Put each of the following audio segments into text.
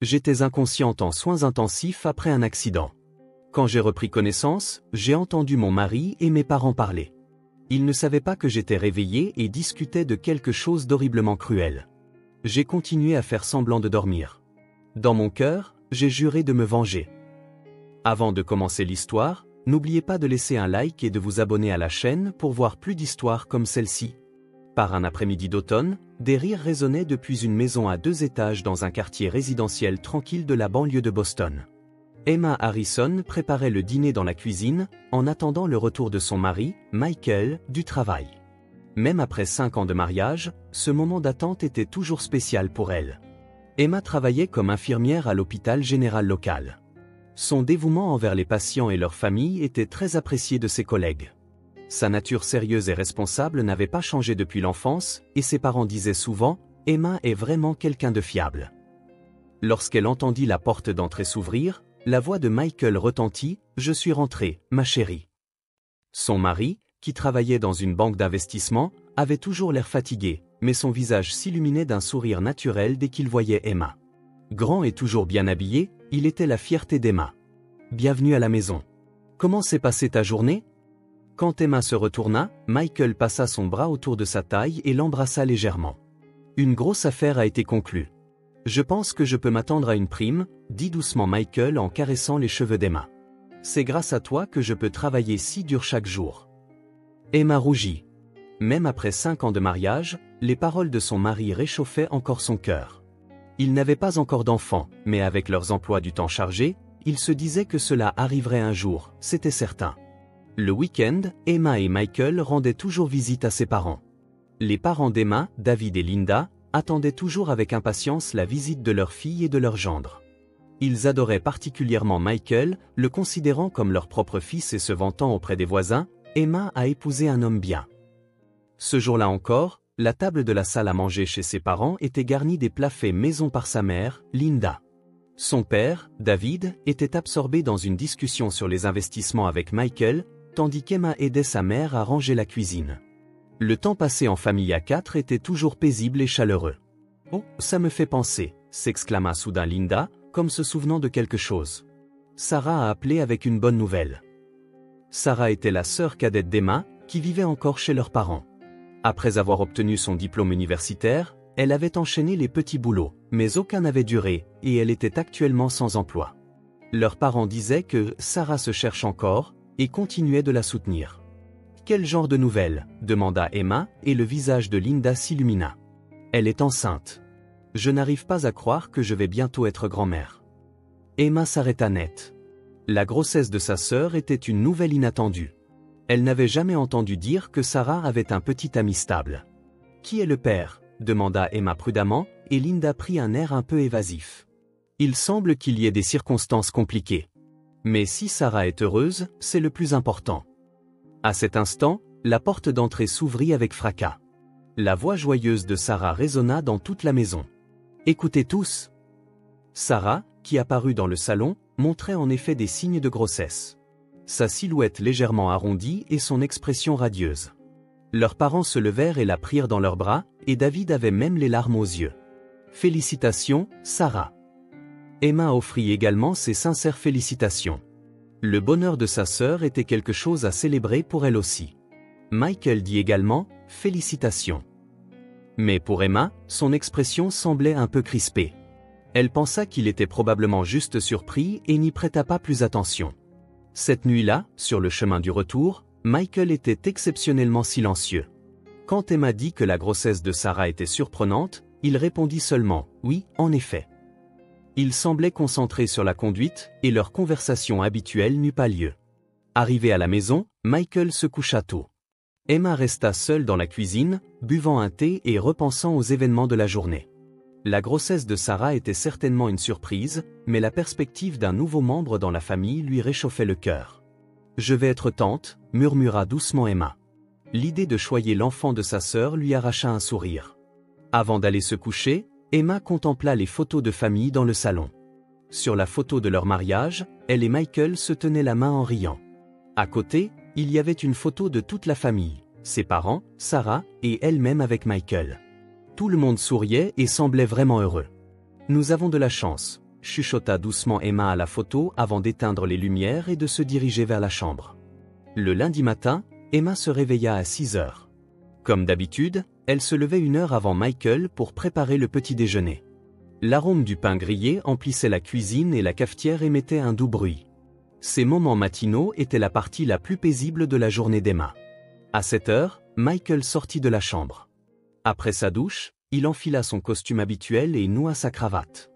J'étais inconsciente en soins intensifs après un accident. Quand j'ai repris connaissance, j'ai entendu mon mari et mes parents parler. Ils ne savaient pas que j'étais réveillée et discutaient de quelque chose d'horriblement cruel. J'ai continué à faire semblant de dormir. Dans mon cœur, j'ai juré de me venger. Avant de commencer l'histoire, n'oubliez pas de laisser un like et de vous abonner à la chaîne pour voir plus d'histoires comme celle-ci. Par un après-midi d'automne, des rires résonnaient depuis une maison à 2 étages dans un quartier résidentiel tranquille de la banlieue de Boston. Emma Harrison préparait le dîner dans la cuisine, en attendant le retour de son mari, Michael, du travail. Même après 5 ans de mariage, ce moment d'attente était toujours spécial pour elle. Emma travaillait comme infirmière à l'hôpital général local. Son dévouement envers les patients et leurs familles était très apprécié de ses collègues. Sa nature sérieuse et responsable n'avait pas changé depuis l'enfance, et ses parents disaient souvent « Emma est vraiment quelqu'un de fiable ». Lorsqu'elle entendit la porte d'entrée s'ouvrir, la voix de Michael retentit « Je suis rentrée, ma chérie ». Son mari, qui travaillait dans une banque d'investissement, avait toujours l'air fatigué, mais son visage s'illuminait d'un sourire naturel dès qu'il voyait Emma. Grand et toujours bien habillé, il était la fierté d'Emma. « Bienvenue à la maison. Comment s'est passée ta journée ?» Quand Emma se retourna, Michael passa son bras autour de sa taille et l'embrassa légèrement. « Une grosse affaire a été conclue. Je pense que je peux m'attendre à une prime, » dit doucement Michael en caressant les cheveux d'Emma. « C'est grâce à toi que je peux travailler si dur chaque jour. » Emma rougit. Même après 5 ans de mariage, les paroles de son mari réchauffaient encore son cœur. Ils n'avaient pas encore d'enfants, mais avec leurs emplois du temps chargés, ils se disaient que cela arriverait un jour, c'était certain. Le week-end, Emma et Michael rendaient toujours visite à ses parents. Les parents d'Emma, David et Linda, attendaient toujours avec impatience la visite de leur fille et de leur gendre. Ils adoraient particulièrement Michael, le considérant comme leur propre fils et se vantant auprès des voisins, Emma a épousé un homme bien. Ce jour-là encore, la table de la salle à manger chez ses parents était garnie des plats faits maison par sa mère, Linda. Son père, David, était absorbé dans une discussion sur les investissements avec Michael, tandis qu'Emma aidait sa mère à ranger la cuisine. Le temps passé en famille à 4 était toujours paisible et chaleureux. « Oh, ça me fait penser », s'exclama soudain Linda, comme se souvenant de quelque chose. Sarah a appelé avec une bonne nouvelle. Sarah était la sœur cadette d'Emma, qui vivait encore chez leurs parents. Après avoir obtenu son diplôme universitaire, elle avait enchaîné les petits boulots, mais aucun n'avait duré, et elle était actuellement sans emploi. Leurs parents disaient que Sarah se cherche encore, et continuaient de la soutenir. « Quel genre de nouvelles ?» demanda Emma, et le visage de Linda s'illumina. « Elle est enceinte. Je n'arrive pas à croire que je vais bientôt être grand-mère. » Emma s'arrêta net. La grossesse de sa sœur était une nouvelle inattendue. Elle n'avait jamais entendu dire que Sarah avait un petit ami stable. « Qui est le père ?» demanda Emma prudemment, et Linda prit un air un peu évasif. « Il semble qu'il y ait des circonstances compliquées. Mais si Sarah est heureuse, c'est le plus important. » À cet instant, la porte d'entrée s'ouvrit avec fracas. La voix joyeuse de Sarah résonna dans toute la maison. « Écoutez tous !» Sarah, qui apparut dans le salon, montrait en effet des signes de grossesse. Sa silhouette légèrement arrondie et son expression radieuse. Leurs parents se levèrent et la prirent dans leurs bras, et David avait même les larmes aux yeux. « Félicitations, Sarah !» Emma offrit également ses sincères félicitations. Le bonheur de sa sœur était quelque chose à célébrer pour elle aussi. Michael dit également « Félicitations ». Mais pour Emma, son expression semblait un peu crispée. Elle pensa qu'il était probablement juste surpris et n'y prêta pas plus attention. Cette nuit-là, sur le chemin du retour, Michael était exceptionnellement silencieux. Quand Emma dit que la grossesse de Sarah était surprenante, il répondit seulement « Oui, en effet ». Il semblait concentré sur la conduite, et leur conversation habituelle n'eut pas lieu. Arrivé à la maison, Michael se coucha tôt. Emma resta seule dans la cuisine, buvant un thé et repensant aux événements de la journée. La grossesse de Sarah était certainement une surprise, mais la perspective d'un nouveau membre dans la famille lui réchauffait le cœur. « Je vais être tante », murmura doucement Emma. L'idée de choyer l'enfant de sa sœur lui arracha un sourire. Avant d'aller se coucher, Emma contempla les photos de famille dans le salon. Sur la photo de leur mariage, elle et Michael se tenaient la main en riant. À côté, il y avait une photo de toute la famille, ses parents, Sarah, et elle-même avec Michael. Tout le monde souriait et semblait vraiment heureux. « Nous avons de la chance. chuchota doucement Emma à la photo avant d'éteindre les lumières et de se diriger vers la chambre. Le lundi matin, Emma se réveilla à 6 heures. Comme d'habitude, elle se levait 1 heure avant Michael pour préparer le petit déjeuner. L'arôme du pain grillé emplissait la cuisine et la cafetière émettait un doux bruit. Ces moments matinaux étaient la partie la plus paisible de la journée d'Emma. À 7 heures, Michael sortit de la chambre. Après sa douche, il enfila son costume habituel et noua sa cravate.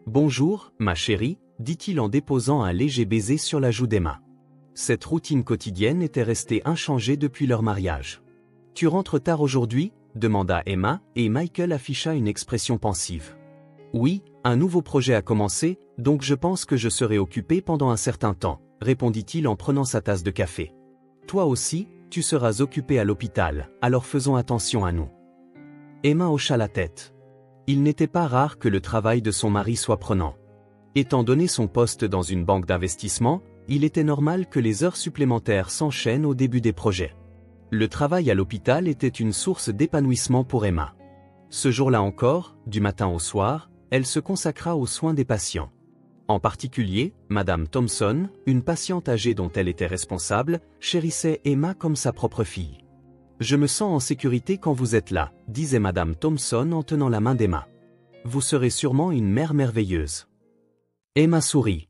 « Bonjour, ma chérie », dit-il en déposant un léger baiser sur la joue d'Emma. Cette routine quotidienne était restée inchangée depuis leur mariage. « Tu rentres tard aujourd'hui ?» demanda Emma, et Michael afficha une expression pensive. « Oui, un nouveau projet a commencé, donc je pense que je serai occupé pendant un certain temps, » répondit-il en prenant sa tasse de café. « Toi aussi, tu seras occupé à l'hôpital, alors faisons attention à nous. » Emma hocha la tête. Il n'était pas rare que le travail de son mari soit prenant. Étant donné son poste dans une banque d'investissement, il était normal que les heures supplémentaires s'enchaînent au début des projets. Le travail à l'hôpital était une source d'épanouissement pour Emma. Ce jour-là encore, du matin au soir, elle se consacra aux soins des patients. En particulier, Madame Thompson, une patiente âgée dont elle était responsable, chérissait Emma comme sa propre fille. « Je me sens en sécurité quand vous êtes là », disait Madame Thompson en tenant la main d'Emma. « Vous serez sûrement une mère merveilleuse. » Emma sourit.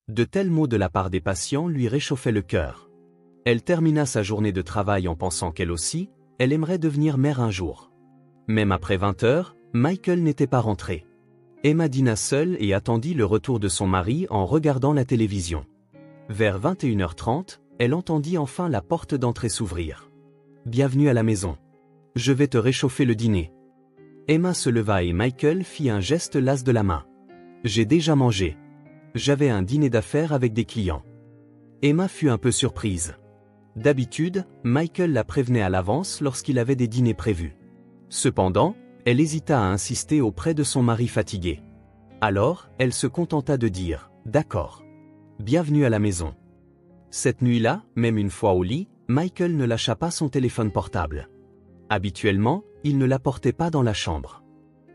De tels mots de la part des patients lui réchauffaient le cœur. Elle termina sa journée de travail en pensant qu'elle aussi, elle aimerait devenir mère un jour. Même après 20 heures, Michael n'était pas rentré. Emma dîna seule et attendit le retour de son mari en regardant la télévision. Vers 21h30, elle entendit enfin la porte d'entrée s'ouvrir. « Bienvenue à la maison. Je vais te réchauffer le dîner. » Emma se leva et Michael fit un geste las de la main. « J'ai déjà mangé. J'avais un dîner d'affaires avec des clients. » Emma fut un peu surprise. D'habitude, Michael la prévenait à l'avance lorsqu'il avait des dîners prévus. Cependant, elle hésita à insister auprès de son mari fatigué. Alors, elle se contenta de dire « D'accord. Bienvenue à la maison. » Cette nuit-là, même une fois au lit, Michael ne lâcha pas son téléphone portable. Habituellement, il ne l'apportait pas dans la chambre.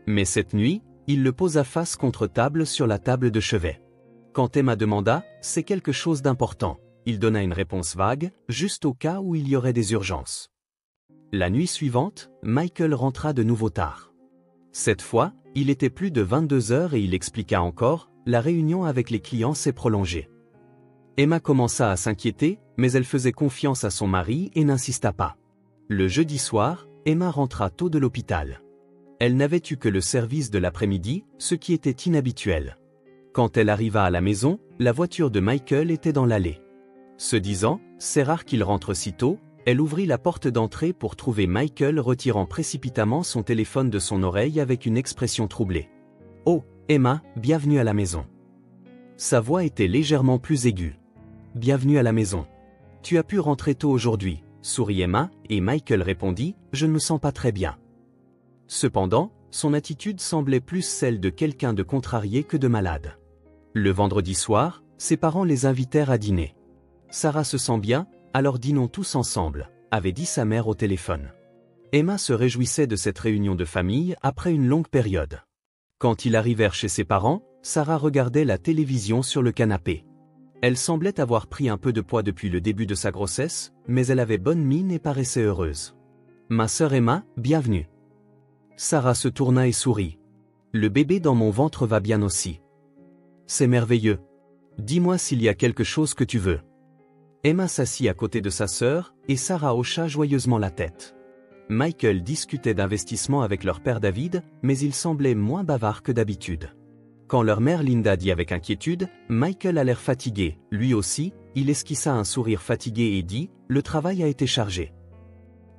Mais cette nuit, il le posa face contre table sur la table de chevet. Quand Emma demanda « C'est quelque chose d'important », il donna une réponse vague, juste au cas où il y aurait des urgences. La nuit suivante, Michael rentra de nouveau tard. Cette fois, il était plus de 22 heures et il expliqua encore, la réunion avec les clients s'est prolongée. Emma commença à s'inquiéter, mais elle faisait confiance à son mari et n'insista pas. Le jeudi soir, Emma rentra tôt de l'hôpital. Elle n'avait eu que le service de l'après-midi, ce qui était inhabituel. Quand elle arriva à la maison, la voiture de Michael était dans l'allée. Se disant, c'est rare qu'il rentre si tôt, elle ouvrit la porte d'entrée pour trouver Michael retirant précipitamment son téléphone de son oreille avec une expression troublée. « Oh, Emma, bienvenue à la maison. » Sa voix était légèrement plus aiguë. « Bienvenue à la maison. Tu as pu rentrer tôt aujourd'hui, » sourit Emma, et Michael répondit, « Je ne me sens pas très bien. » Cependant, son attitude semblait plus celle de quelqu'un de contrarié que de malade. Le vendredi soir, ses parents les invitèrent à dîner. « Sarah se sent bien, alors dînons tous ensemble », avait dit sa mère au téléphone. Emma se réjouissait de cette réunion de famille après une longue période. Quand ils arrivèrent chez ses parents, Sarah regardait la télévision sur le canapé. Elle semblait avoir pris un peu de poids depuis le début de sa grossesse, mais elle avait bonne mine et paraissait heureuse. « Ma sœur Emma, bienvenue. » Sarah se tourna et sourit. « Le bébé dans mon ventre va bien aussi. »« C'est merveilleux. Dis-moi s'il y a quelque chose que tu veux. » Emma s'assit à côté de sa sœur, et Sarah hocha joyeusement la tête. Michael discutait d'investissement avec leur père David, mais il semblait moins bavard que d'habitude. Quand leur mère Linda dit avec inquiétude, Michael a l'air fatigué, lui aussi, il esquissa un sourire fatigué et dit, « Le travail a été chargé. »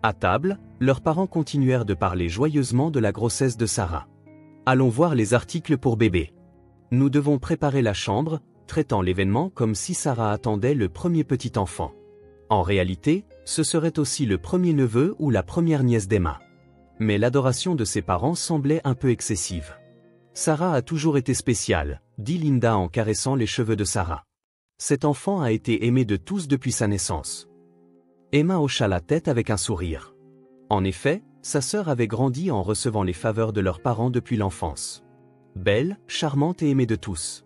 À table, leurs parents continuèrent de parler joyeusement de la grossesse de Sarah. « Allons voir les articles pour bébé. Nous devons préparer la chambre, » traitant l'événement comme si Sarah attendait le premier petit enfant. En réalité, ce serait aussi le premier neveu ou la première nièce d'Emma. Mais l'adoration de ses parents semblait un peu excessive. « Sarah a toujours été spéciale », dit Linda en caressant les cheveux de Sarah. « Cet enfant a été aimé de tous depuis sa naissance. » Emma hocha la tête avec un sourire. En effet, sa sœur avait grandi en recevant les faveurs de leurs parents depuis l'enfance. Belle, charmante et aimée de tous.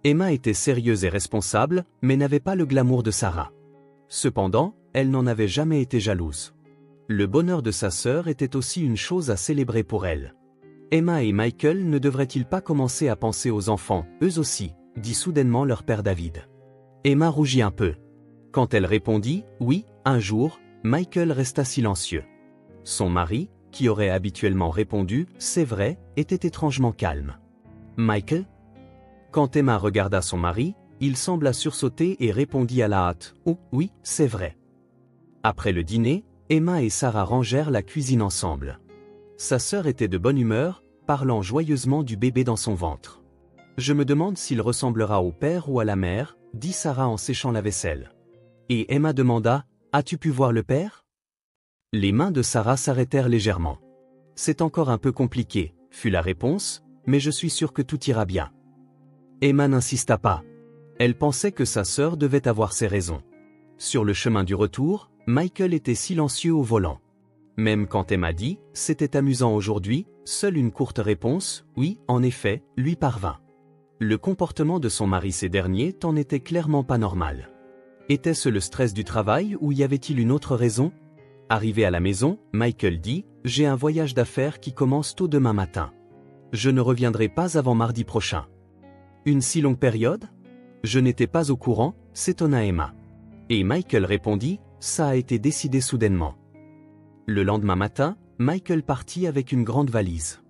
Emma était sérieuse et responsable, mais n'avait pas le glamour de Sarah. Cependant, elle n'en avait jamais été jalouse. Le bonheur de sa sœur était aussi une chose à célébrer pour elle. Emma et Michael ne devraient-ils pas commencer à penser aux enfants, eux aussi, dit soudainement leur père David. Emma rougit un peu. Quand elle répondit « oui », un jour, Michael resta silencieux. Son mari, qui aurait habituellement répondu « c'est vrai », était étrangement calme. « Michael ?» Quand Emma regarda son mari, il sembla sursauter et répondit à la hâte « oh, oui, c'est vrai ». Après le dîner, Emma et Sarah rangèrent la cuisine ensemble. Sa sœur était de bonne humeur, parlant joyeusement du bébé dans son ventre. « Je me demande s'il ressemblera au père ou à la mère », dit Sarah en séchant la vaisselle. Et Emma demanda « as-tu pu voir le père ?» Les mains de Sarah s'arrêtèrent légèrement. « C'est encore un peu compliqué », fut la réponse, « mais je suis sûre que tout ira bien. » Emma n'insista pas. Elle pensait que sa sœur devait avoir ses raisons. Sur le chemin du retour, Michael était silencieux au volant. Même quand Emma dit « c'était amusant aujourd'hui », seule une courte réponse « oui, en effet », lui parvint. Le comportement de son mari ces derniers temps n'était clairement pas normal. Était-ce le stress du travail ou y avait-il une autre raison? Arrivé à la maison, Michael dit « j'ai un voyage d'affaires qui commence tôt demain matin. Je ne reviendrai pas avant mardi prochain. » Une si longue période? Je n'étais pas au courant, s'étonna Emma. Et Michael répondit, ça a été décidé soudainement. Le lendemain matin, Michael partit avec une grande valise.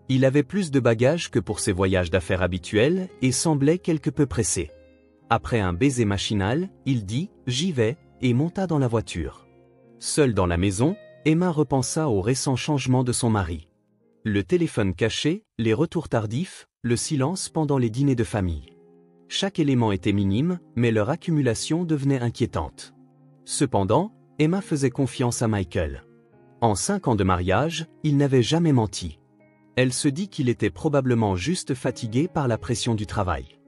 Il avait plus de bagages que pour ses voyages d'affaires habituels et semblait quelque peu pressé. Après un baiser machinal, il dit « j'y vais » et monta dans la voiture. Seule dans la maison, Emma repensa au récent changement de son mari. Le téléphone caché, les retours tardifs, le silence pendant les dîners de famille. Chaque élément était minime, mais leur accumulation devenait inquiétante. Cependant, Emma faisait confiance à Michael. En 5 ans de mariage, il n'avait jamais menti. Elle se dit qu'il était probablement juste fatigué par la pression du travail.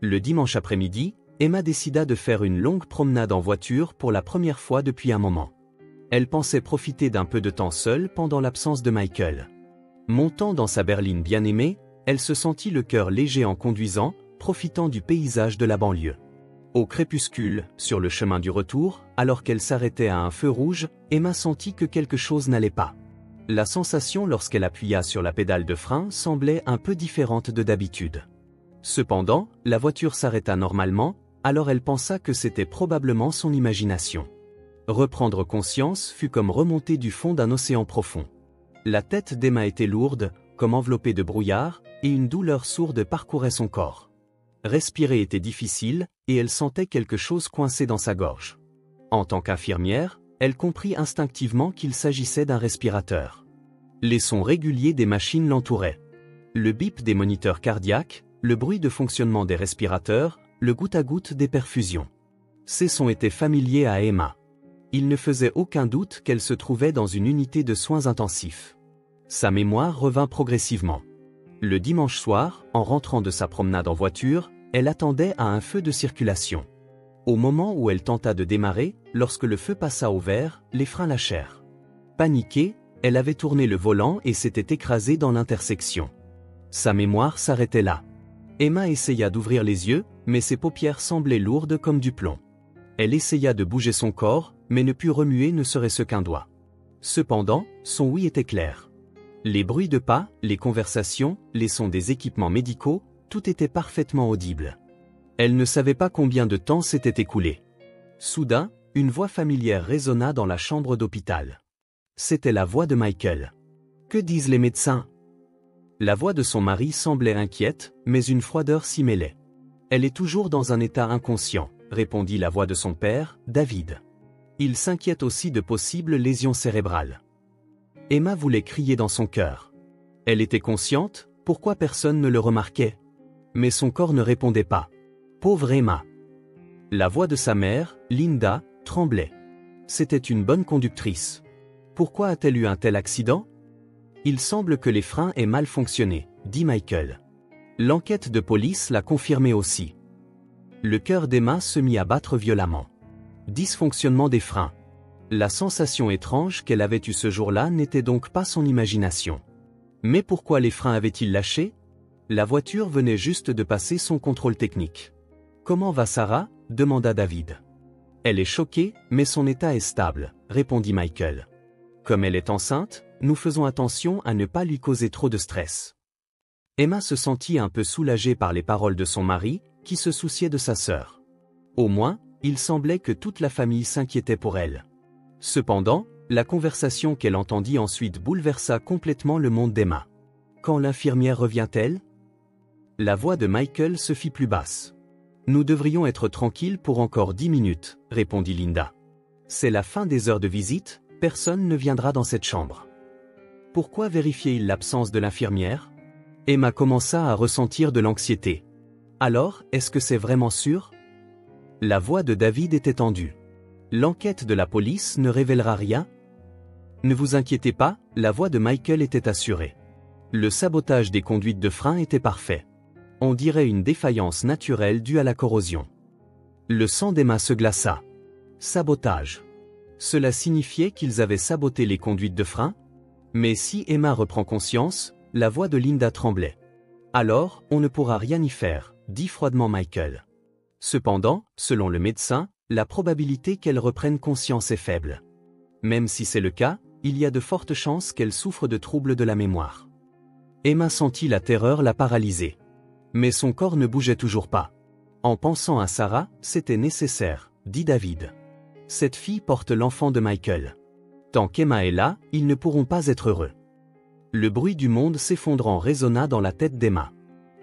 Le dimanche après-midi, Emma décida de faire une longue promenade en voiture pour la première fois depuis un moment. Elle pensait profiter d'un peu de temps seule pendant l'absence de Michael. Montant dans sa berline bien-aimée, elle se sentit le cœur léger en conduisant, profitant du paysage de la banlieue. Au crépuscule, sur le chemin du retour, alors qu'elle s'arrêtait à un feu rouge, Emma sentit que quelque chose n'allait pas. La sensation lorsqu'elle appuya sur la pédale de frein semblait un peu différente de d'habitude. Cependant, la voiture s'arrêta normalement, alors elle pensa que c'était probablement son imagination. Reprendre conscience fut comme remonter du fond d'un océan profond. La tête d'Emma était lourde, comme enveloppée de brouillard, et une douleur sourde parcourait son corps. Respirer était difficile, et elle sentait quelque chose coincé dans sa gorge. En tant qu'infirmière, elle comprit instinctivement qu'il s'agissait d'un respirateur. Les sons réguliers des machines l'entouraient. Le bip des moniteurs cardiaques, le bruit de fonctionnement des respirateurs, le goutte-à-goutte des perfusions. Ces sons étaient familiers à Emma. Il ne faisait aucun doute qu'elle se trouvait dans une unité de soins intensifs. Sa mémoire revint progressivement. Le dimanche soir, en rentrant de sa promenade en voiture, elle attendait à un feu de circulation. Au moment où elle tenta de démarrer, lorsque le feu passa au vert, les freins lâchèrent. Paniquée, elle avait tourné le volant et s'était écrasée dans l'intersection. Sa mémoire s'arrêtait là. Emma essaya d'ouvrir les yeux, mais ses paupières semblaient lourdes comme du plomb. Elle essaya de bouger son corps, mais ne put remuer ne serait-ce qu'un doigt. Cependant, son oui était clair. Les bruits de pas, les conversations, les sons des équipements médicaux, tout était parfaitement audible. Elle ne savait pas combien de temps s'était écoulé. Soudain, une voix familière résonna dans la chambre d'hôpital. C'était la voix de Michael. « Que disent les médecins ?» La voix de son mari semblait inquiète, mais une froideur s'y mêlait. « Elle est toujours dans un état inconscient », répondit la voix de son père, David. « Il s'inquiète aussi de possibles lésions cérébrales. » Emma voulait crier dans son cœur. Elle était consciente, pourquoi personne ne le remarquait? Mais son corps ne répondait pas. Pauvre Emma. La voix de sa mère, Linda, tremblait. C'était une bonne conductrice. Pourquoi a-t-elle eu un tel accident? Il semble que les freins aient mal fonctionné, dit Michael. L'enquête de police l'a confirmé aussi. Le cœur d'Emma se mit à battre violemment. Dysfonctionnement des freins. La sensation étrange qu'elle avait eue ce jour-là n'était donc pas son imagination. Mais pourquoi les freins avaient-ils lâché? La voiture venait juste de passer son contrôle technique. « Comment va Sarah ?» demanda David. « Elle est choquée, mais son état est stable », répondit Michael. « Comme elle est enceinte, nous faisons attention à ne pas lui causer trop de stress. » Emma se sentit un peu soulagée par les paroles de son mari, qui se souciait de sa sœur. Au moins, il semblait que toute la famille s'inquiétait pour elle. Cependant, la conversation qu'elle entendit ensuite bouleversa complètement le monde d'Emma. « Quand l'infirmière revient-elle » La voix de Michael se fit plus basse. « Nous devrions être tranquilles pour encore 10 minutes, répondit Linda. C'est la fin des heures de visite, personne ne viendra dans cette chambre. Pourquoi vérifier-il l'absence de l'infirmière ? Emma commença à ressentir de l'anxiété. Alors, est-ce que c'est vraiment sûr ? La voix de David était tendue. L'enquête de la police ne révélera rien ? Ne vous inquiétez pas, la voix de Michael était assurée. Le sabotage des conduites de frein était parfait. On dirait une défaillance naturelle due à la corrosion. Le sang d'Emma se glaça. Sabotage. Cela signifiait qu'ils avaient saboté les conduites de frein ? Mais si Emma reprend conscience, la voix de Linda tremblait. Alors, on ne pourra rien y faire, dit froidement Michael. Cependant, selon le médecin, la probabilité qu'elle reprenne conscience est faible. Même si c'est le cas, il y a de fortes chances qu'elle souffre de troubles de la mémoire. Emma sentit la terreur la paralyser. Mais son corps ne bougeait toujours pas. En pensant à Sarah, c'était nécessaire, dit David. Cette fille porte l'enfant de Michael. Tant qu'Emma est là, ils ne pourront pas être heureux. Le bruit du monde s'effondrant résonna dans la tête d'Emma.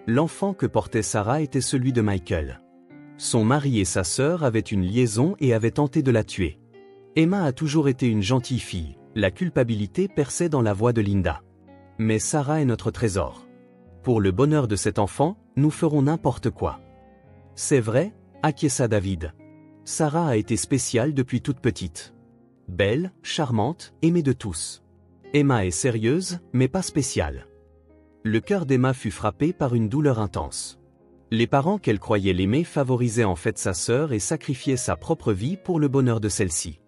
L'enfant que portait Sarah était celui de Michael. Son mari et sa sœur avaient une liaison et avaient tenté de la tuer. Emma a toujours été une gentille fille, la culpabilité perçait dans la voix de Linda. Mais Sarah est notre trésor. Pour le bonheur de cet enfant, nous ferons n'importe quoi. C'est vrai, acquiesça David. Sarah a été spéciale depuis toute petite. Belle, charmante, aimée de tous. Emma est sérieuse, mais pas spéciale. Le cœur d'Emma fut frappé par une douleur intense. Les parents qu'elle croyait l'aimer favorisaient en fait sa sœur et sacrifiaient sa propre vie pour le bonheur de celle-ci.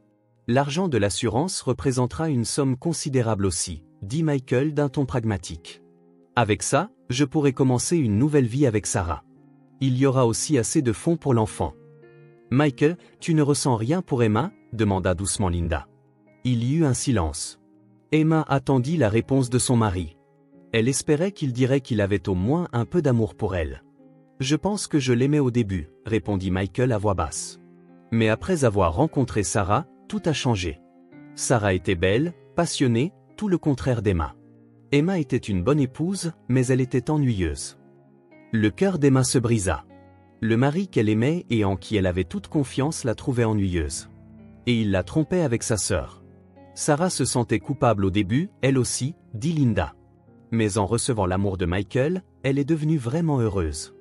L'argent de l'assurance représentera une somme considérable aussi, dit Michael d'un ton pragmatique. Avec ça, je pourrai commencer une nouvelle vie avec Sarah. Il y aura aussi assez de fonds pour l'enfant. Michael, tu ne ressens rien pour Emma ? demanda doucement Linda. Il y eut un silence. Emma attendit la réponse de son mari. Elle espérait qu'il dirait qu'il avait au moins un peu d'amour pour elle. Je pense que je l'aimais au début, répondit Michael à voix basse. Mais après avoir rencontré Sarah, tout a changé. Sarah était belle, passionnée, tout le contraire d'Emma. Emma était une bonne épouse, mais elle était ennuyeuse. Le cœur d'Emma se brisa. Le mari qu'elle aimait et en qui elle avait toute confiance la trouvait ennuyeuse. Et il la trompait avec sa sœur. Sarah se sentait coupable au début, elle aussi, dit Linda. Mais en recevant l'amour de Michael, elle est devenue vraiment heureuse.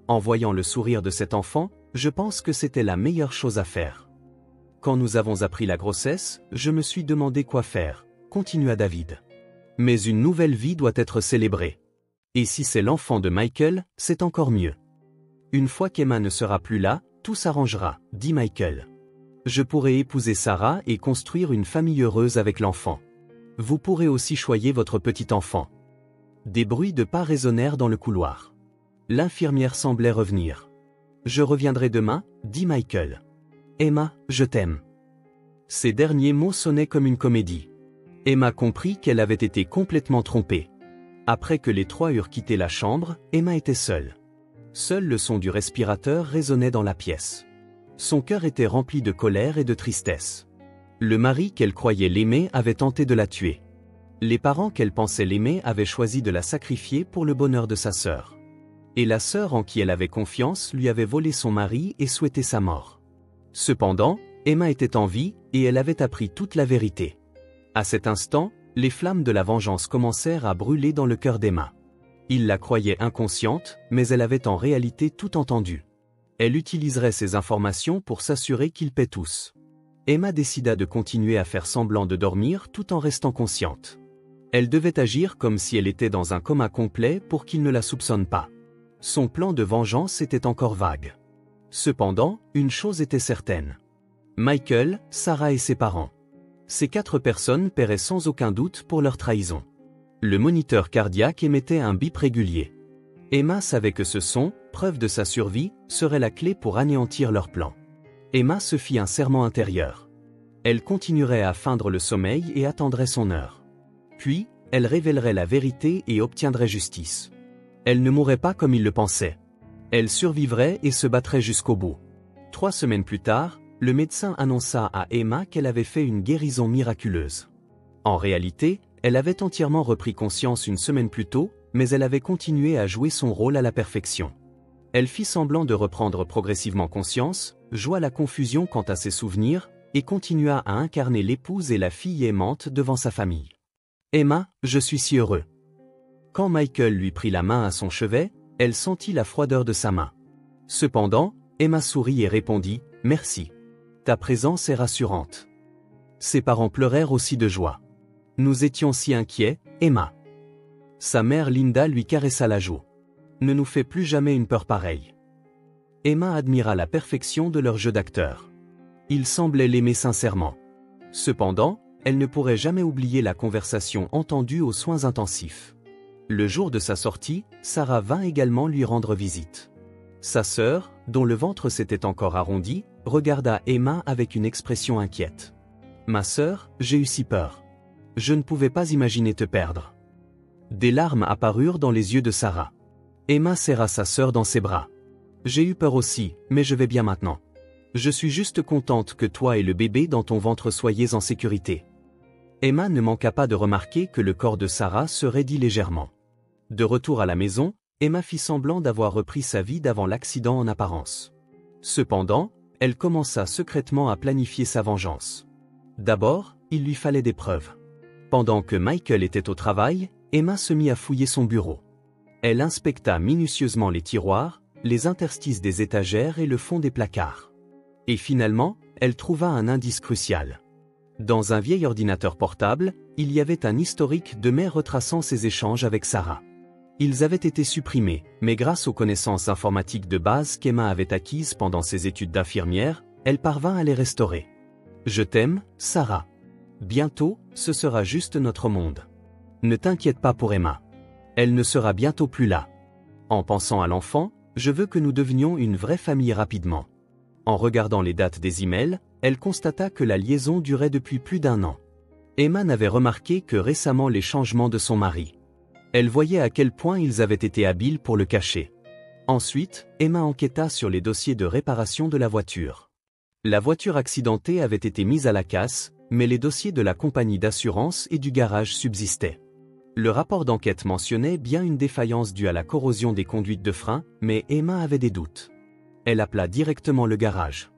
En voyant le sourire de cet enfant, je pense que c'était la meilleure chose à faire. Quand nous avons appris la grossesse, je me suis demandé quoi faire, continua David. Mais une nouvelle vie doit être célébrée. Et si c'est l'enfant de Michael, c'est encore mieux. Une fois qu'Emma ne sera plus là, tout s'arrangera, dit Michael. Je pourrai épouser Sarah et construire une famille heureuse avec l'enfant. Vous pourrez aussi choyer votre petit enfant. Des bruits de pas résonnèrent dans le couloir. L'infirmière semblait revenir. Je reviendrai demain, dit Michael. Emma, je t'aime. Ces derniers mots sonnaient comme une comédie. Emma comprit qu'elle avait été complètement trompée. Après que les trois eurent quitté la chambre, Emma était seule. Seul le son du respirateur résonnait dans la pièce. Son cœur était rempli de colère et de tristesse. Le mari qu'elle croyait l'aimer avait tenté de la tuer. Les parents qu'elle pensait l'aimer avaient choisi de la sacrifier pour le bonheur de sa sœur. Et la sœur en qui elle avait confiance lui avait volé son mari et souhaitait sa mort. Cependant, Emma était en vie et elle avait appris toute la vérité. À cet instant, les flammes de la vengeance commencèrent à brûler dans le cœur d'Emma. Il la croyait inconsciente, mais elle avait en réalité tout entendu. Elle utiliserait ces informations pour s'assurer qu'ils paient tous. Emma décida de continuer à faire semblant de dormir tout en restant consciente. Elle devait agir comme si elle était dans un coma complet pour qu'il ne la soupçonne pas. Son plan de vengeance était encore vague. Cependant, une chose était certaine. Michael, Sarah et ses parents. Ces 4 personnes paieraient sans aucun doute pour leur trahison. Le moniteur cardiaque émettait un bip régulier. Emma savait que ce son, preuve de sa survie, serait la clé pour anéantir leur plan. Emma se fit un serment intérieur. Elle continuerait à feindre le sommeil et attendrait son heure. Puis, elle révélerait la vérité et obtiendrait justice. Elle ne mourrait pas comme il le pensait. Elle survivrait et se battrait jusqu'au bout. 3 semaines plus tard, le médecin annonça à Emma qu'elle avait fait une guérison miraculeuse. En réalité, elle avait entièrement repris conscience une semaine plus tôt, mais elle avait continué à jouer son rôle à la perfection. Elle fit semblant de reprendre progressivement conscience, joua la confusion quant à ses souvenirs, et continua à incarner l'épouse et la fille aimante devant sa famille. « Emma, je suis si heureux. » Quand Michael lui prit la main à son chevet, elle sentit la froideur de sa main. Cependant, Emma sourit et répondit « Merci. Ta présence est rassurante. » Ses parents pleurèrent aussi de joie. « Nous étions si inquiets, Emma. » Sa mère Linda lui caressa la joue. « Ne nous fais plus jamais une peur pareille. » Emma admira la perfection de leur jeu d'acteur. Il semblait l'aimer sincèrement. Cependant, elle ne pourrait jamais oublier la conversation entendue aux soins intensifs. Le jour de sa sortie, Sarah vint également lui rendre visite. Sa sœur, dont le ventre s'était encore arrondi, regarda Emma avec une expression inquiète. « Ma sœur, j'ai eu si peur. Je ne pouvais pas imaginer te perdre. » Des larmes apparurent dans les yeux de Sarah. Emma serra sa sœur dans ses bras. « J'ai eu peur aussi, mais je vais bien maintenant. Je suis juste contente que toi et le bébé dans ton ventre soyez en sécurité. » Emma ne manqua pas de remarquer que le corps de Sarah se raidit légèrement. De retour à la maison, Emma fit semblant d'avoir repris sa vie d'avant l'accident en apparence. Cependant, elle commença secrètement à planifier sa vengeance. D'abord, il lui fallait des preuves. Pendant que Michael était au travail, Emma se mit à fouiller son bureau. Elle inspecta minutieusement les tiroirs, les interstices des étagères et le fond des placards. Et finalement, elle trouva un indice crucial. Dans un vieil ordinateur portable, il y avait un historique de mai retraçant ses échanges avec Sarah. Ils avaient été supprimés, mais grâce aux connaissances informatiques de base qu'Emma avait acquises pendant ses études d'infirmière, elle parvint à les restaurer. « Je t'aime, Sarah. Bientôt, ce sera juste notre monde. Ne t'inquiète pas pour Emma. Elle ne sera bientôt plus là. En pensant à l'enfant, je veux que nous devenions une vraie famille rapidement. » En regardant les dates des emails, elle constata que la liaison durait depuis plus d'1 an. Emma n'avait remarqué que récemment les changements de son mari. Elle voyait à quel point ils avaient été habiles pour le cacher. Ensuite, Emma enquêta sur les dossiers de réparation de la voiture. La voiture accidentée avait été mise à la casse, mais les dossiers de la compagnie d'assurance et du garage subsistaient. Le rapport d'enquête mentionnait bien une défaillance due à la corrosion des conduites de frein, mais Emma avait des doutes. Elle appela directement le garage.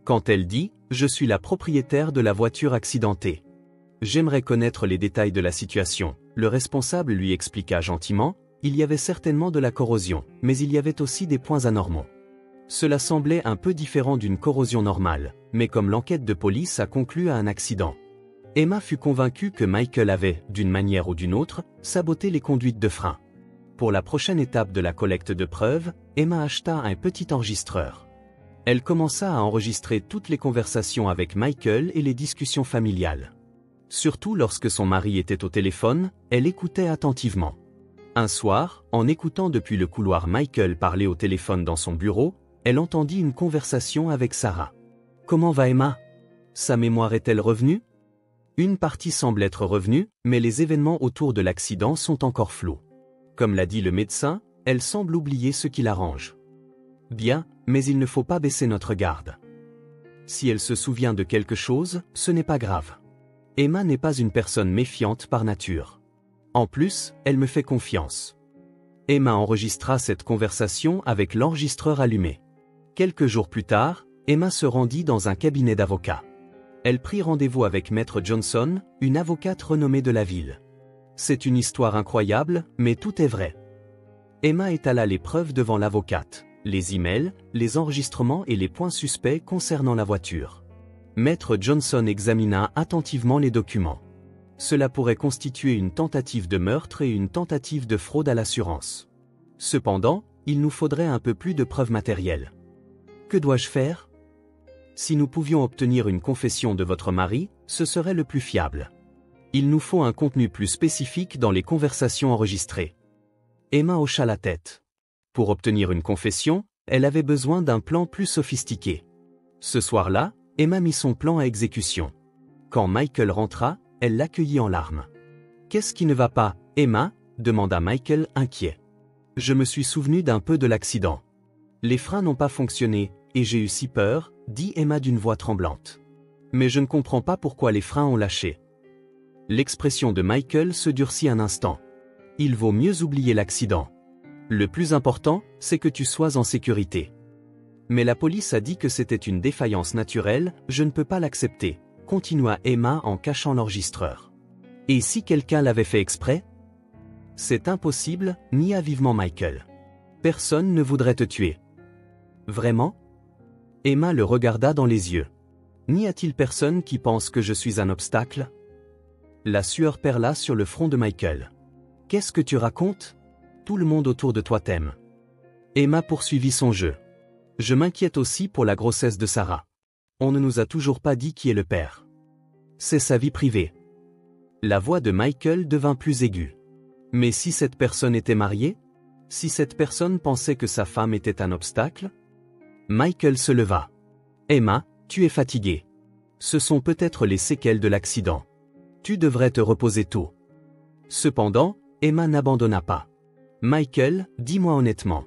Quand elle dit « Je suis la propriétaire de la voiture accidentée. J'aimerais connaître les détails de la situation », le responsable lui expliqua gentiment, il y avait certainement de la corrosion, mais il y avait aussi des points anormaux. Cela semblait un peu différent d'une corrosion normale, mais comme l'enquête de police a conclu à un accident. Emma fut convaincue que Michael avait, d'une manière ou d'une autre, saboté les conduites de frein. Pour la prochaine étape de la collecte de preuves, Emma acheta un petit enregistreur. Elle commença à enregistrer toutes les conversations avec Michael et les discussions familiales. Surtout lorsque son mari était au téléphone, elle écoutait attentivement. Un soir, en écoutant depuis le couloir Michael parler au téléphone dans son bureau, elle entendit une conversation avec Sarah. « Comment va Emma? Sa mémoire est-elle revenue ?» Une partie semble être revenue, mais les événements autour de l'accident sont encore flous. Comme l'a dit le médecin, elle semble oublier ce qui l'arrange. Bien, mais il ne faut pas baisser notre garde. Si elle se souvient de quelque chose, ce n'est pas grave. Emma n'est pas une personne méfiante par nature. En plus, elle me fait confiance. Emma enregistra cette conversation avec l'enregistreur allumé. Quelques jours plus tard, Emma se rendit dans un cabinet d'avocats. Elle prit rendez-vous avec Maître Johnson, une avocate renommée de la ville. C'est une histoire incroyable, mais tout est vrai. Emma étala les preuves devant l'avocate, les emails, les enregistrements et les points suspects concernant la voiture. Maître Johnson examina attentivement les documents. Cela pourrait constituer une tentative de meurtre et une tentative de fraude à l'assurance. Cependant, il nous faudrait un peu plus de preuves matérielles. Que dois-je faire? Si nous pouvions obtenir une confession de votre mari, ce serait le plus fiable. Il nous faut un contenu plus spécifique dans les conversations enregistrées. Emma hocha la tête. Pour obtenir une confession, elle avait besoin d'un plan plus sophistiqué. Ce soir-là, Emma mit son plan à exécution. Quand Michael rentra, elle l'accueillit en larmes. « Qu'est-ce qui ne va pas, Emma ?» demanda Michael inquiet. « Je me suis souvenu d'un peu de l'accident. Les freins n'ont pas fonctionné, et j'ai eu si peur, » dit Emma d'une voix tremblante. « Mais je ne comprends pas pourquoi les freins ont lâché. » L'expression de Michael se durcit un instant. « Il vaut mieux oublier l'accident. Le plus important, c'est que tu sois en sécurité. » « Mais la police a dit que c'était une défaillance naturelle, je ne peux pas l'accepter, » continua Emma en cachant l'enregistreur. « Et si quelqu'un l'avait fait exprès ? » « C'est impossible, » nia vivement Michael. « Personne ne voudrait te tuer. » « Vraiment ? » Emma le regarda dans les yeux. « N'y a-t-il personne qui pense que je suis un obstacle ? » La sueur perla sur le front de Michael. « Qu'est-ce que tu racontes ? Tout le monde autour de toi t'aime. » Emma poursuivit son jeu. « Je m'inquiète aussi pour la grossesse de Sarah. On ne nous a toujours pas dit qui est le père. C'est sa vie privée. » La voix de Michael devint plus aiguë. « Mais si cette personne était mariée ? Si cette personne pensait que sa femme était un obstacle ? » Michael se leva. « Emma, tu es fatiguée. Ce sont peut-être les séquelles de l'accident. Tu devrais te reposer tôt. » Cependant, Emma n'abandonna pas. « Michael, dis-moi honnêtement.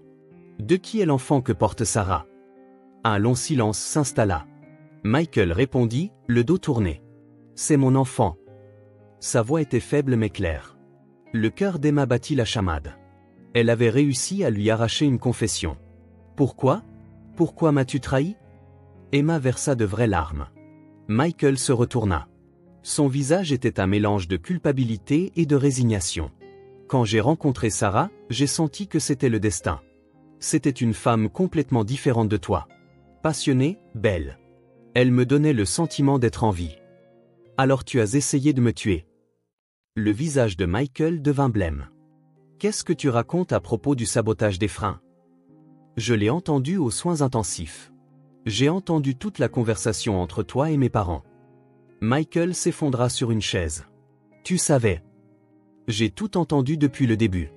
De qui est l'enfant que porte Sarah ?» Un long silence s'installa. Michael répondit, le dos tourné. « C'est mon enfant. » Sa voix était faible mais claire. Le cœur d'Emma battit la chamade. Elle avait réussi à lui arracher une confession. « Pourquoi ? Pourquoi m'as-tu trahi ?» Emma versa de vraies larmes. Michael se retourna. Son visage était un mélange de culpabilité et de résignation. « Quand j'ai rencontré Sarah, j'ai senti que c'était le destin. C'était une femme complètement différente de toi. Passionnée, belle. Elle me donnait le sentiment d'être en vie. Alors tu as essayé de me tuer. » Le visage de Michael devint blême. « Qu'est-ce que tu racontes à propos du sabotage des freins ? » Je l'ai entendu aux soins intensifs. J'ai entendu toute la conversation entre toi et mes parents. Michael s'effondra sur une chaise. « Tu savais. J'ai tout entendu depuis le début.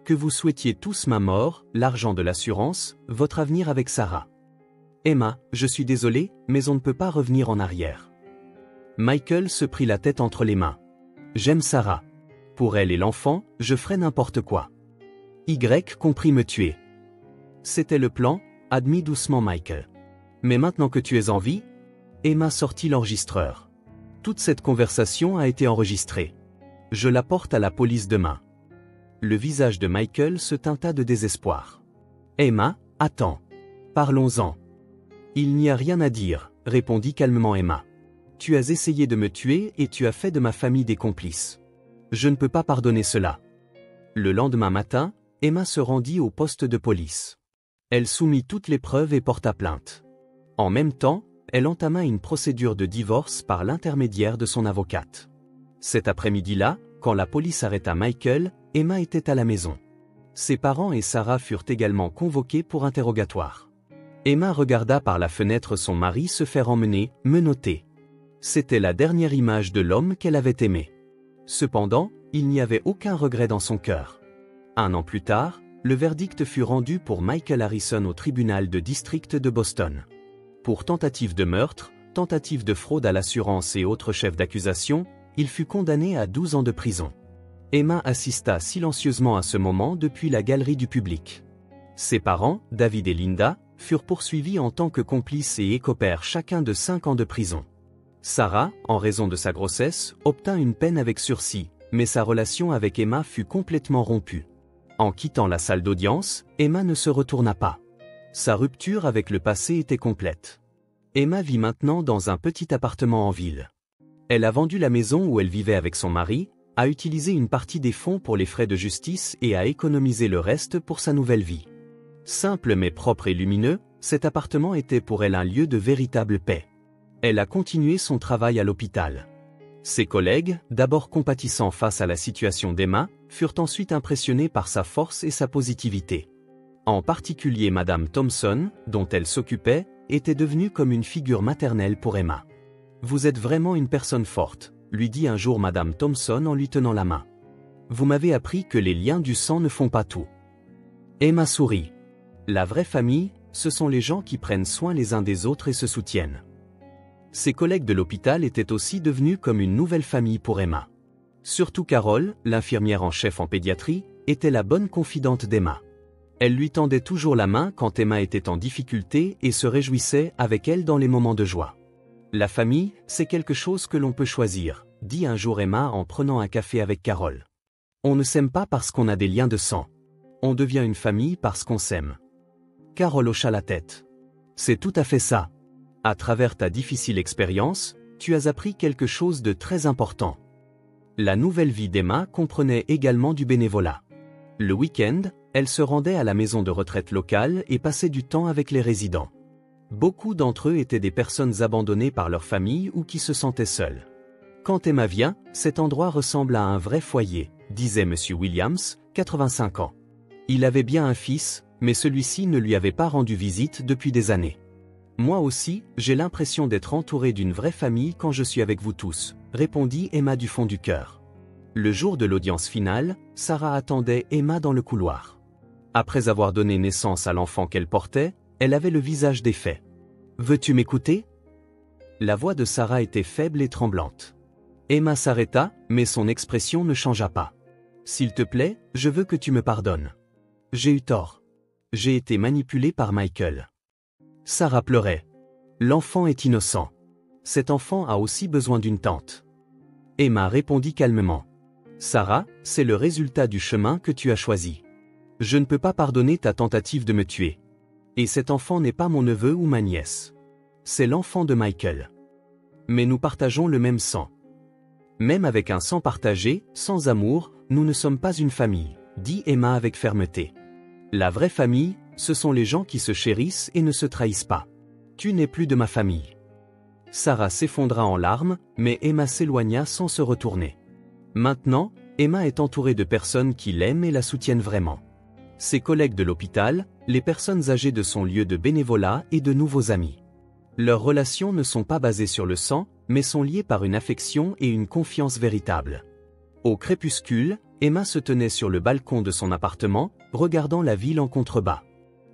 Que vous souhaitiez tous ma mort, l'argent de l'assurance, votre avenir avec Sarah. Emma, je suis désolé, mais on ne peut pas revenir en arrière. » Michael se prit la tête entre les mains. « J'aime Sarah. Pour elle et l'enfant, je ferai n'importe quoi. Y compris me tuer. » C'était le plan, admit doucement Michael. « Mais maintenant que tu es en vie ?» Emma sortit l'enregistreur. « Toute cette conversation a été enregistrée. Je la porte à la police demain. » Le visage de Michael se teinta de désespoir. « Emma, attends. Parlons-en. » « Il n'y a rien à dire, » répondit calmement Emma. « Tu as essayé de me tuer et tu as fait de ma famille des complices. Je ne peux pas pardonner cela. » Le lendemain matin, Emma se rendit au poste de police. Elle soumit toutes les preuves et porta plainte. En même temps, elle entama une procédure de divorce par l'intermédiaire de son avocate. Cet après-midi-là, quand la police arrêta Michael, Emma était à la maison. Ses parents et Sarah furent également convoqués pour interrogatoire. Emma regarda par la fenêtre son mari se faire emmener, menotté. C'était la dernière image de l'homme qu'elle avait aimé. Cependant, il n'y avait aucun regret dans son cœur. 1 an plus tard, le verdict fut rendu pour Michael Harrison au tribunal de district de Boston. Pour tentative de meurtre, tentative de fraude à l'assurance et autres chefs d'accusation, il fut condamné à 12 ans de prison. Emma assista silencieusement à ce moment depuis la galerie du public. Ses parents, David et Linda, furent poursuivis en tant que complices et écopèrent chacun de 5 ans de prison. Sarah, en raison de sa grossesse, obtint une peine avec sursis, mais sa relation avec Emma fut complètement rompue. En quittant la salle d'audience, Emma ne se retourna pas. Sa rupture avec le passé était complète. Emma vit maintenant dans un petit appartement en ville. Elle a vendu la maison où elle vivait avec son mari, a utilisé une partie des fonds pour les frais de justice et a économisé le reste pour sa nouvelle vie. Simple mais propre et lumineux, cet appartement était pour elle un lieu de véritable paix. Elle a continué son travail à l'hôpital. Ses collègues, d'abord compatissants face à la situation d'Emma, furent ensuite impressionnés par sa force et sa positivité. En particulier Madame Thompson, dont elle s'occupait, était devenue comme une figure maternelle pour Emma. « Vous êtes vraiment une personne forte », lui dit un jour Madame Thompson en lui tenant la main. « Vous m'avez appris que les liens du sang ne font pas tout. » Emma sourit. La vraie famille, ce sont les gens qui prennent soin les uns des autres et se soutiennent. Ses collègues de l'hôpital étaient aussi devenus comme une nouvelle famille pour Emma. Surtout Carole, l'infirmière en chef en pédiatrie, était la bonne confidente d'Emma. Elle lui tendait toujours la main quand Emma était en difficulté et se réjouissait avec elle dans les moments de joie. La famille, c'est quelque chose que l'on peut choisir, dit un jour Emma en prenant un café avec Carole. On ne s'aime pas parce qu'on a des liens de sang. On devient une famille parce qu'on s'aime. Carole hocha la tête. C'est tout à fait ça. À travers ta difficile expérience, tu as appris quelque chose de très important. La nouvelle vie d'Emma comprenait également du bénévolat. Le week-end, elle se rendait à la maison de retraite locale et passait du temps avec les résidents. Beaucoup d'entre eux étaient des personnes abandonnées par leur famille ou qui se sentaient seules. Quand Emma vient, cet endroit ressemble à un vrai foyer, disait M. Williams, 85 ans. Il avait bien un fils, mais celui-ci ne lui avait pas rendu visite depuis des années. Moi aussi, j'ai l'impression d'être entouré d'une vraie famille quand je suis avec vous tous, répondit Emma du fond du cœur. Le jour de l'audience finale, Sarah attendait Emma dans le couloir. Après avoir donné naissance à l'enfant qu'elle portait, elle avait le visage défait. « Veux-tu m'écouter » La voix de Sarah était faible et tremblante. Emma s'arrêta, mais son expression ne changea pas. « S'il te plaît, je veux que tu me pardonnes. J'ai eu tort. J'ai été manipulée par Michael. » Sarah pleurait. L'enfant est innocent. Cet enfant a aussi besoin d'une tante. Emma répondit calmement. Sarah, c'est le résultat du chemin que tu as choisi. Je ne peux pas pardonner ta tentative de me tuer. Et cet enfant n'est pas mon neveu ou ma nièce. C'est l'enfant de Michael. Mais nous partageons le même sang. Même avec un sang partagé, sans amour, nous ne sommes pas une famille, dit Emma avec fermeté. La vraie famille, ce sont les gens qui se chérissent et ne se trahissent pas. Tu n'es plus de ma famille. Sarah s'effondra en larmes, mais Emma s'éloigna sans se retourner. Maintenant, Emma est entourée de personnes qui l'aiment et la soutiennent vraiment. Ses collègues de l'hôpital, les personnes âgées de son lieu de bénévolat et de nouveaux amis. Leurs relations ne sont pas basées sur le sang, mais sont liées par une affection et une confiance véritable. Au crépuscule, Emma se tenait sur le balcon de son appartement, regardant la ville en contrebas.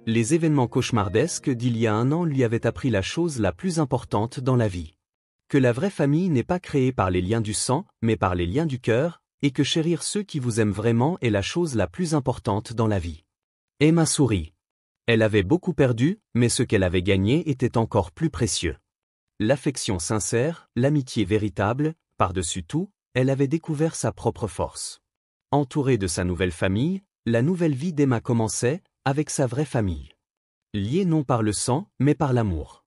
Les événements cauchemardesques d'il y a un an lui avaient appris la chose la plus importante dans la vie. Que la vraie famille n'est pas créée par les liens du sang, mais par les liens du cœur, et que chérir ceux qui vous aiment vraiment est la chose la plus importante dans la vie. Emma sourit. Elle avait beaucoup perdu, mais ce qu'elle avait gagné était encore plus précieux. L'affection sincère, l'amitié véritable, par-dessus tout, elle avait découvert sa propre force. Entourée de sa nouvelle famille, la nouvelle vie d'Emma commençait, avec sa vraie famille. Liée non par le sang, mais par l'amour.